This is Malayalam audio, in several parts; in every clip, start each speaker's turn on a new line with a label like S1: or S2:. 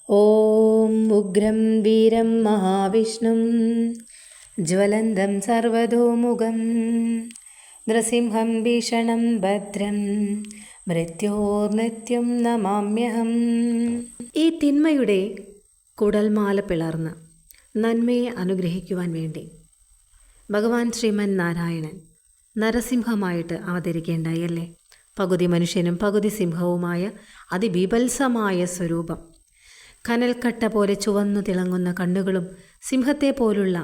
S1: ഓം ഉഗ്രം വീരം മഹാവിഷ്ണും ജ്വലന്തം സർവതോമുഖം നൃസിംഹം ഭീഷണം ഭദ്രം മൃത്യോർനിത്യം നമാമ്യഹം. ഈ തിന്മയുടെ കുടൽമാല പിളർന്ന് നന്മയെ അനുഗ്രഹിക്കുവാൻ വേണ്ടി ഭഗവാൻ ശ്രീമൻ നാരായണൻ നരസിംഹമായിട്ട് അവതരിക്കേണ്ടായി അല്ലേ? പകുതി മനുഷ്യനും പകുതി സിംഹവുമായ അതിബീഭത്സമായ സ്വരൂപം, കനൽക്കട്ട പോലെ ചുവന്നു തിളങ്ങുന്ന കണ്ണുകളും സിംഹത്തെ പോലുള്ള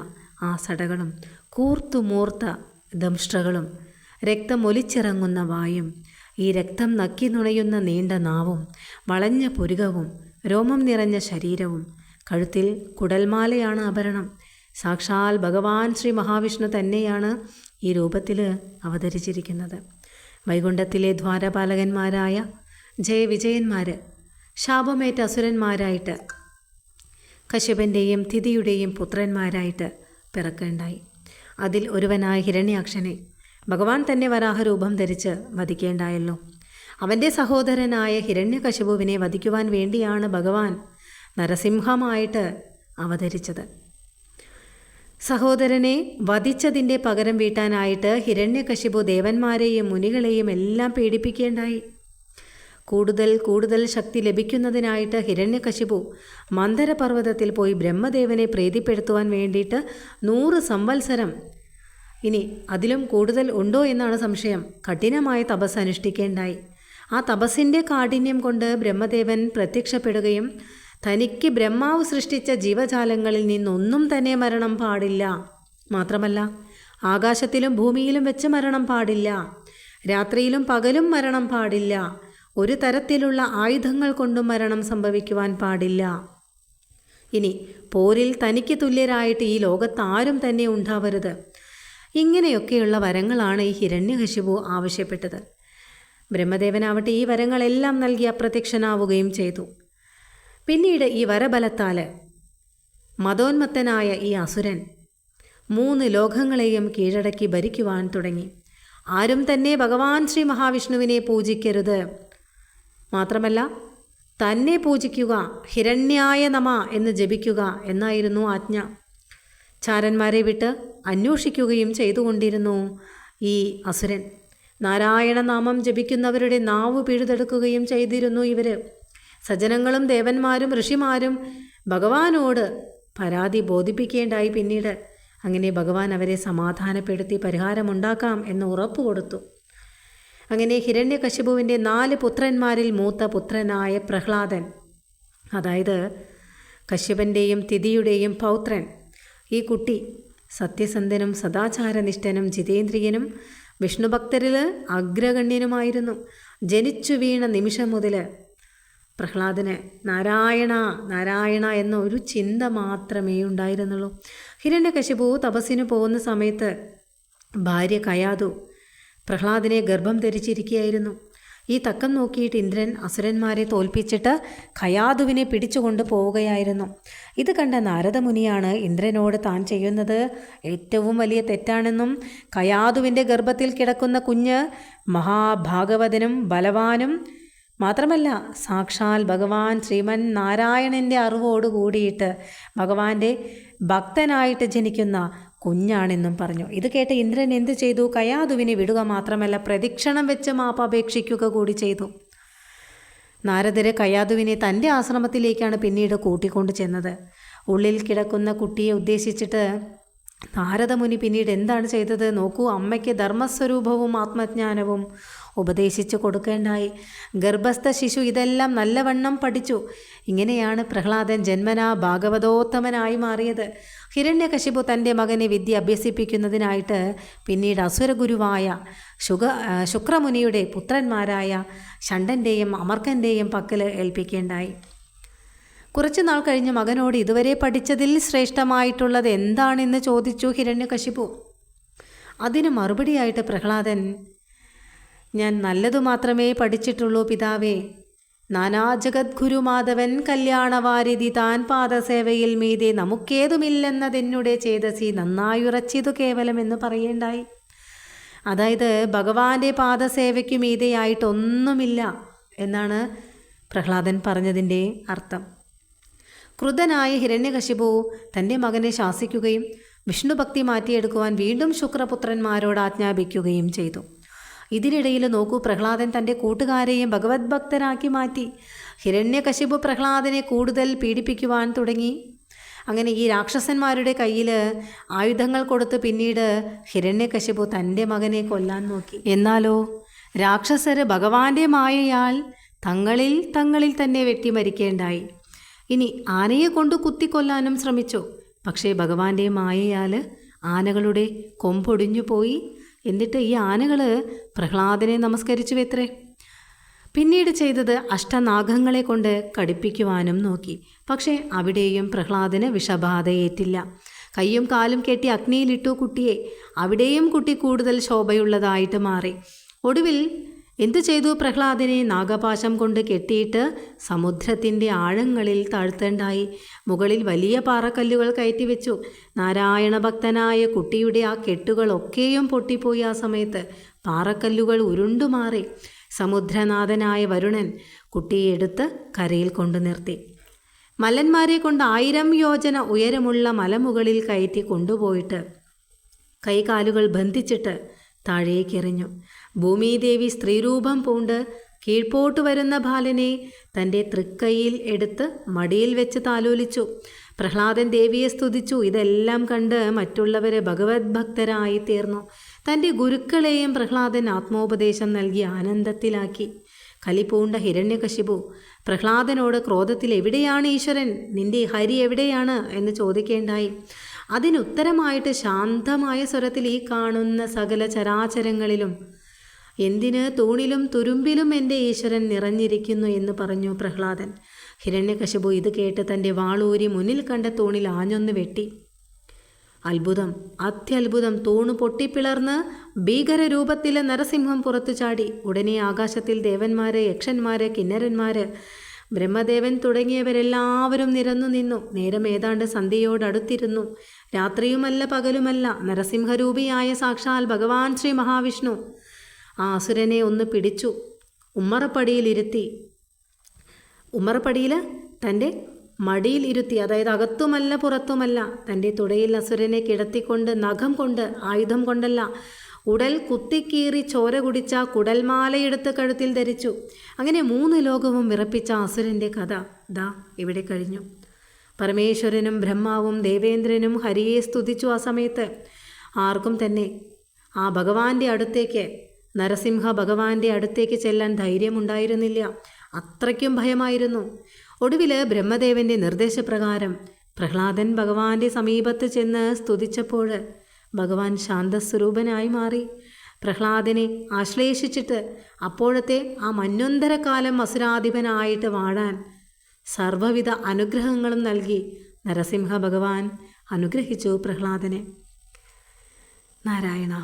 S1: ആ സടകളും കൂർത്തുമൂർത്ത ദംഷ്ട്രകളും രക്തമൊലിച്ചിറങ്ങുന്ന വായും ഈ രക്തം നക്കി നുണയുന്ന നീണ്ട നാവും വളഞ്ഞ പുരുകവും രോമം നിറഞ്ഞ ശരീരവും കഴുത്തിൽ കുടൽമാലയാണ് ആഭരണം. സാക്ഷാൽ ഭഗവാൻ ശ്രീ മഹാവിഷ്ണു തന്നെയാണ് ഈ രൂപത്തിൽ അവതരിച്ചിരിക്കുന്നത്. വൈകുണ്ഠത്തിലെ ദ്വാരപാലകന്മാരായ ജയവിജയന്മാർ ശാപമേറ്റ അസുരന്മാരായിട്ട് കശ്യപൻ്റെയും തിഥിയുടെയും പുത്രന്മാരായിട്ട് പിറക്കേണ്ടായി. അതിൽ ഒരുവനായ ഹിരണ്യാക്ഷനെ ഭഗവാൻ തന്നെ വരാഹരൂപം ധരിച്ച് വധിക്കേണ്ടായല്ലോ. അവൻ്റെ സഹോദരനായ ഹിരണ്യകശിപുവിനെ വധിക്കുവാൻ വേണ്ടിയാണ് ഭഗവാൻ നരസിംഹമായിട്ട് അവതരിച്ചത്. സഹോദരനെ വധിച്ചതിൻ്റെ പകരം വീട്ടാനായിട്ട് ഹിരണ്യകശിപു ദേവന്മാരെയും മുനികളെയും എല്ലാം പേടിപ്പിക്കേണ്ടായി. കൂടുതൽ ശക്തി ലഭിക്കുന്നതിനായിട്ട് ഹിരണ്യകശിപു മന്ദരപർവ്വതത്തിൽ പോയി ബ്രഹ്മദേവനെ പ്രീതിപ്പെടുത്തുവാൻ വേണ്ടിയിട്ട് 100 സംവത്സരം, ഇനി അതിലും കൂടുതൽ ഉണ്ടോ എന്നാണ് സംശയം, കഠിനമായ തപസ് അനുഷ്ഠിക്കേണ്ടായി. ആ തപസ്സിൻ്റെ കാഠിന്യം കൊണ്ട് ബ്രഹ്മദേവൻ പ്രത്യക്ഷപ്പെടുകയും തനിക്ക് ബ്രഹ്മാവ് സൃഷ്ടിച്ച ജീവജാലങ്ങളിൽ നിന്നൊന്നും തന്നെ മരണം പാടില്ല, മാത്രമല്ല ആകാശത്തിലും ഭൂമിയിലും വെച്ച് മരണം പാടില്ല, രാത്രിയിലും പകലും മരണം പാടില്ല, ഒരു തരത്തിലുള്ള ആയുധങ്ങൾ കൊണ്ടും മരണം സംഭവിക്കുവാൻ പാടില്ല, ഇനി പോരിൽ തനിക്ക് തുല്യരായിട്ട് ഈ ലോകത്ത് ആരും തന്നെ ഉണ്ടാവരുത്. ഇങ്ങനെയൊക്കെയുള്ള വരങ്ങളാണ് ഈ ഹിരണ്യകശിപു ആവശ്യപ്പെട്ടത്. ബ്രഹ്മദേവനാവട്ടെ ഈ വരങ്ങളെല്ലാം നൽകി അപ്രത്യക്ഷനാവുകയും ചെയ്തു. പിന്നീട് ഈ വരബലത്താൽ മതോന്മത്തനായ ഈ അസുരൻ 3 ലോകങ്ങളെയും കീഴടക്കി ഭരിക്കുവാൻ തുടങ്ങി. ആരും തന്നെ ഭഗവാൻ ശ്രീ മഹാവിഷ്ണുവിനെ പൂജിക്കരുത്, മാത്രമല്ല തന്നെ പൂജിക്കുക, ഹിരണ്യായ നമ എന്ന് ജപിക്കുക എന്നായിരുന്നു ആജ്ഞ. ചാരന്മാരെ വിട്ട് അന്വേഷിക്കുകയും ചെയ്തുകൊണ്ടിരുന്നു ഈ അസുരൻ. നാരായണ നാമം ജപിക്കുന്നവരുടെ നാവ് പിഴുതെടുക്കുകയും ചെയ്തിരുന്നു ഇവർ. സജ്ജനങ്ങളും ദേവന്മാരും ഋഷിമാരും ഭഗവാനോട് പരാതി ബോധിപ്പിക്കേണ്ടായി. പിന്നീട് അങ്ങനെ ഭഗവാൻ അവരെ സമാധാനപ്പെടുത്തി പരിഹാരമുണ്ടാക്കാം എന്ന് ഉറപ്പ് കൊടുത്തു. അങ്ങനെ ഹിരണ്യകശിപുവിൻ്റെ 4 പുത്രന്മാരിൽ മൂത്ത പുത്രനായ പ്രഹ്ലാദൻ, അതായത് കശ്യപൻ്റെയും തിഥിയുടെയും പൗത്രൻ, ഈ കുട്ടി സത്യസന്ധനും സദാചാരനിഷ്ഠനും ജിതേന്ദ്രിയനും വിഷ്ണുഭക്തരിൽ അഗ്രഗണ്യനുമായിരുന്നു. ജനിച്ചു വീണ നിമിഷം മുതൽ പ്രഹ്ലാദന് നാരായണ നാരായണ എന്ന ഒരു ചിന്ത മാത്രമേ ഉണ്ടായിരുന്നുള്ളൂ. ഹിരണ്യകശിപു തപസ്സിന് പോകുന്ന സമയത്ത് ഭാര്യ കയാതു പ്രഹ്ലാദനെ ഗർഭം ധരിച്ചിരിക്കുകയായിരുന്നു. ഈ തക്കം നോക്കിയിട്ട് ഇന്ദ്രൻ അസുരന്മാരെ തോൽപ്പിച്ചിട്ട് കയാതുവിനെ പിടിച്ചുകൊണ്ട് പോവുകയായിരുന്നു. ഇത് കണ്ട നാരദമുനിയാണ് ഇന്ദ്രനോട് താൻ ചെയ്യുന്നത് ഏറ്റവും വലിയ തെറ്റാണെന്നും കയാതുവിൻ്റെ ഗർഭത്തിൽ കിടക്കുന്ന കുഞ്ഞ് മഹാഭാഗവതനും ബലവാനും മാത്രമല്ല സാക്ഷാൽ ഭഗവാൻ ശ്രീമൻ നാരായണൻ്റെ അറിവോട് കൂടിയിട്ട് ഭഗവാന്റെ ഭക്തനായിട്ട് ജനിക്കുന്ന കുഞ്ഞാണെന്നും പറഞ്ഞു. ഇത് കേട്ട് ഇന്ദ്രൻ എന്ത് ചെയ്തു? കയാതുവിനെ വിടുക മാത്രമല്ല പ്രദക്ഷിണം വെച്ച് മാപ്പപേക്ഷിക്കുക കൂടി ചെയ്തു. നാരദര് കയാതുവിനെ തൻ്റെ ആശ്രമത്തിലേക്കാണ് പിന്നീട് കൂട്ടിക്കൊണ്ട് ചെന്നത്. ഉള്ളിൽ കിടക്കുന്ന കുട്ടിയെ ഉദ്ദേശിച്ചിട്ട് നാരദമുനി പിന്നീട് എന്താണ് ചെയ്തത് നോക്കൂ. അമ്മയ്ക്ക് ധർമ്മസ്വരൂപവും ആത്മജ്ഞാനവും ഉപദേശിച്ചു കൊടുക്കേണ്ടായി. ഗർഭസ്ഥ ശിശു ഇതെല്ലാം നല്ലവണ്ണം പഠിച്ചു. ഇങ്ങനെയാണ് പ്രഹ്ലാദൻ ജന്മനാ ഭാഗവതോത്തമനായി മാറിയത്. ഹിരണ്യകശിപു തൻ്റെ മകനെ വിദ്യ അഭ്യസിപ്പിക്കുന്നതിനായിട്ട് പിന്നീട് അസുരഗുരുവായ ശുക്രമുനിയുടെ പുത്രന്മാരായ ഷണ്ഡൻ്റെയും അമർക്കൻ്റെയും പക്കൽ ഏൽപ്പിക്കേണ്ടായി. കുറച്ചു നാൾ കഴിഞ്ഞ് മകനോട് ഇതുവരെ പഠിച്ചതിൽ ശ്രേഷ്ഠമായിട്ടുള്ളത് എന്താണെന്ന് ചോദിച്ചു ഹിരണ്യകശിപു. അതിന് മറുപടിയായിട്ട് പ്രഹ്ലാദൻ, ഞാൻ നല്ലതു മാത്രമേ പഠിച്ചിട്ടുള്ളൂ പിതാവേ. നാനാജഗദ്ഗുരുമാധവൻ കല്യാണവാരിധി താൻ പാദസേവയിൽ മീതെ നമുക്കേതുമില്ലെന്നതെന്നുടെ ചേതസി നന്നായുറച്ചിതു കേവലമെന്ന് പറയേണ്ടായി. അതായത് ഭഗവാന്റെ പാദസേവയ്ക്കു മീതെയായിട്ടൊന്നുമില്ല എന്നാണ് പ്രഹ്ലാദൻ പറഞ്ഞതിൻ്റെ അർത്ഥം. ക്രുദ്ധനായ ഹിരണ്യകശിപു തൻ്റെ മകനെ ശാസിക്കുകയും വിഷ്ണുഭക്തി മാറ്റിയെടുക്കുവാൻ വീണ്ടും ശുക്രപുത്രന്മാരോട് ആജ്ഞാപിക്കുകയും ചെയ്തു. ഇതിനിടയിൽ നോക്കൂ, പ്രഹ്ലാദൻ തൻ്റെ കൂട്ടുകാരെയും ഭഗവത് ഭക്തരാക്കി മാറ്റി. ഹിരണ്യകശിപു പ്രഹ്ലാദനെ കൂടുതൽ പീഡിപ്പിക്കുവാൻ തുടങ്ങി. അങ്ങനെ ഈ രാക്ഷസന്മാരുടെ കയ്യിൽ ആയുധങ്ങൾ കൊടുത്ത് പിന്നീട് ഹിരണ്യകശിപു തൻ്റെ മകനെ കൊല്ലാൻ നോക്കി. എന്നാലോ രാക്ഷസര് ഭഗവാന്റെ മായയാൽ തങ്ങളിൽ തന്നെ വെട്ടിമരിക്കേണ്ടായി. ഇനി ആനയെ കൊണ്ട് കുത്തിക്കൊല്ലാനും ശ്രമിച്ചു. പക്ഷേ ഭഗവാന്റെ മായയാൽ ആനകളുടെ കൊമ്പൊടിഞ്ഞു പോയി. എന്നിട്ട് ഈ ആനകൾ പ്രഹ്ലാദനെ നമസ്കരിച്ചുവെത്രേ. പിന്നീട് ചെയ്തത് അഷ്ടനാഗങ്ങളെ കൊണ്ട് കടിപ്പിക്കുവാനും നോക്കി. പക്ഷേ അവിടെയും പ്രഹ്ലാദന് വിഷബാധയേറ്റില്ല. കയ്യും കാലും കെട്ടി അഗ്നിയിലിട്ടു കുട്ടിയെ. അവിടെയും കുട്ടി കൂടുതൽ ശോഭയുള്ളതായിട്ട് മാറി. ഒടുവിൽ എന്തു ചെയ്തു? പ്രഹ്ലാദനെ നാഗപാശം കൊണ്ട് കെട്ടിയിട്ട് സമുദ്രത്തിൻ്റെ ആഴങ്ങളിൽ താഴ്ത്തേണ്ടായി. മുകളിൽ വലിയ പാറക്കല്ലുകൾ കയറ്റിവെച്ചു. നാരായണ ഭക്തനായ കുട്ടിയുടെ ആ കെട്ടുകളൊക്കെയും പൊട്ടിപ്പോയി. ആ സമയത്ത് പാറക്കല്ലുകൾ ഉരുണ്ടുമാറി. സമുദ്രനാഥനായ വരുണൻ കുട്ടിയെ എടുത്ത് കരയിൽ കൊണ്ടു നിർത്തി. മല്ലന്മാരെ കൊണ്ട് 1000 യോജന ഉയരമുള്ള മലമുകളിൽ കയറ്റി കൊണ്ടുപോയിട്ട് കൈകാലുകൾ ബന്ധിച്ചിട്ട് താഴേക്കെറിഞ്ഞു. ഭൂമിദേവി സ്ത്രീരൂപം പൂണ്ട് കീഴ്പോട്ട് വരുന്ന ബാലനെ തൻ്റെ തൃക്കൈയിൽ എടുത്ത് മടിയിൽ വെച്ച് താലോലിച്ചു. പ്രഹ്ലാദൻ ദേവിയെ സ്തുതിച്ചു. ഇതെല്ലാം കണ്ട് മറ്റുള്ളവരെ ഭഗവത് ഭക്തരായി തീർന്നു. തൻ്റെ ഗുരുക്കളെയും പ്രഹ്ലാദൻ ആത്മോപദേശം നൽകി ആനന്ദത്തിലാക്കി. കലിപൂണ്ട ഹിരണ്യകശിപു പ്രഹ്ലാദനോട് ക്രോധത്തിൽ എവിടെയാണ് ഈശ്വരൻ, നിന്റെ ഹരി എവിടെയാണ് എന്ന് ചോദിക്കേണ്ടായി. അതിനുത്തരമായിട്ട് ശാന്തമായ സ്വരത്തിൽ ഈ കാണുന്ന സകല ചരാചരങ്ങളിലും എന്തിന് തൂണിലും തുരുമ്പിലും എൻ്റെ ഈശ്വരൻ നിറഞ്ഞിരിക്കുന്നു എന്ന് പറഞ്ഞു പ്രഹ്ലാദൻ. ഹിരണ്യകശിപു ഇത് കേട്ട് തൻ്റെ വാളൂരി മുന്നിൽ കണ്ട തൂണിൽ ആഞ്ഞൊന്ന് വെട്ടി. അത്ഭുതം, അത്യത്ഭുതം! തൂണ് പൊട്ടിപ്പിളർന്ന് ഭീകരരൂപത്തിലെ നരസിംഹം പുറത്തു ചാടി. ഉടനെ ആകാശത്തിൽ ദേവന്മാര്, യക്ഷന്മാര്, കിന്നരന്മാര്, ബ്രഹ്മദേവൻ തുടങ്ങിയവരെല്ലാവരും നിരന്നു നിന്നു. നേരം ഏതാണ്ട് സന്ധ്യയോടടുത്തിരുന്നു. രാത്രിയുമല്ല പകലുമല്ല, നരസിംഹരൂപിയായ സാക്ഷാൽ ഭഗവാൻ ശ്രീ മഹാവിഷ്ണു ആ അസുരനെ ഒന്ന് പിടിച്ചു ഉമ്മറപ്പടിയിൽ തൻ്റെ മടിയിൽ ഇരുത്തി. അതായത് അകത്തുമല്ല പുറത്തുമല്ല, തൻ്റെ തുടയിൽ അസുരനെ കിടത്തിക്കൊണ്ട് നഖം കൊണ്ട്, ആയുധം കൊണ്ടല്ല, ഉടൽ കുത്തിക്കീറി ചോര കുടിച്ച കുടൽമാലയെടുത്ത് കഴുത്തിൽ ധരിച്ചു. അങ്ങനെ 3 ലോകവും വിറപ്പിച്ച അസുരൻ്റെ കഥ ദാ ഇവിടെ കഴിഞ്ഞു. പരമേശ്വരനും ബ്രഹ്മാവും ദേവേന്ദ്രനും ഹരിയെ സ്തുതിച്ചു. ആ സമയത്ത് ആർക്കും തന്നെ ആ ഭഗവാന്റെ അടുത്തേക്ക്, നരസിംഹ ഭഗവാന്റെ അടുത്തേക്ക് ചെല്ലാൻ ധൈര്യമുണ്ടായിരുന്നില്ല. അത്രയ്ക്കും ഭയമായിരുന്നു. ഒടുവിൽ ബ്രഹ്മദേവൻ്റെ നിർദ്ദേശപ്രകാരം പ്രഹ്ലാദൻ ഭഗവാന്റെ സമീപത്ത് ചെന്ന് സ്തുതിച്ചപ്പോൾ ഭഗവാൻ ശാന്തസ്വരൂപനായി മാറി. പ്രഹ്ലാദനെ ആശ്ലേഷിച്ചിട്ട് അപ്പോഴത്തെ ആ മന്വന്തരകാലം അസുരാധിപനായിട്ട് വാഴാൻ സർവ്വവിധ അനുഗ്രഹങ്ങളും നൽകി നരസിംഹ ഭഗവാൻ അനുഗ്രഹിച്ചു പ്രഹ്ലാദനെ. നാരായണ.